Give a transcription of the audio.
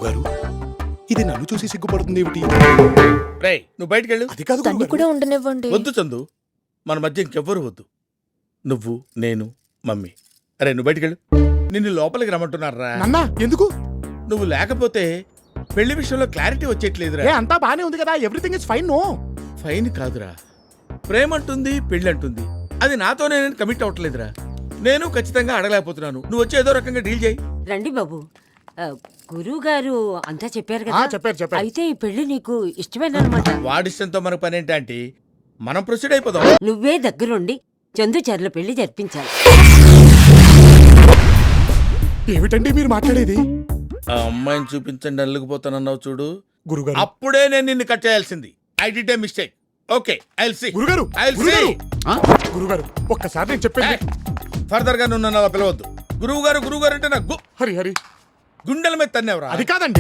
గురుగారు ఇది నన్ను చూసి సిగ్గుపడుతుంది ఏమిటి? రేయ్ నువ్వు బయటికి వెళ్ళు. అది కాదు తన్ని కూడా ఉండనివ్వండి. వద్దు చందు, మన మధ్య ఇంకెవ్వరు వద్దు. నువ్వు, నేను, మమ్మీ. అరే నువ్వు బయటికి వెళ్ళు. నిన్ను లోపలికి రమ్మంటున్నారా? నాన్న ఎందుకు? నువ్వు లేకపోతే పెళ్లి విషయంలో క్లారిటీ వచ్చేట్లేదురా. అంతా బానే ఉంది కదా, everything is fine. No fine కాదురా, ప్రేమ అంటుంది, పెళ్లి అంటుంది. అది నాతోనే నేను కమిట్ అవ్వట్లేదురా. నేను ఖచ్చితంగా అడగలేకపోతున్నాను. నువ్వు వచ్చి ఏదో రకంగా డీల్ చేయి. రండి బాబు. గురువు గారు అంతా చెప్పారు కదా. చెప్పారు. అయితే ఈ పెళ్లి నీకు ఇష్టమేనమాట. వాడిష్టంతో మనకు పని ఏంటంటే మనం ప్రొసీడ్ అయిపోదాం. నువ్వే దగ్గరుండి చందు చర్ల పెళ్లి జరిపించాలి. ఏమిటండి మీరు మాట్లాడేది? ఆ అమ్మాయిని చూపించండి అల్లుకుపోతానన్నావు చూడు, గురుగారు అప్పుడే నేను నిన్ను కట్ చేయాల్సింది. I did a mistake. Okay I will see. గురుగారు ఐ విల్ సీ. గురుగారు ఒక్కసారి నేను చెప్పేది. ఫర్దర్ గా నువ్వు నన్ను అలా పిలవద్దు. గురువు గారు అంటే నాకు హరి గుండెల మీద తన్నేవరా. అది కాదండి.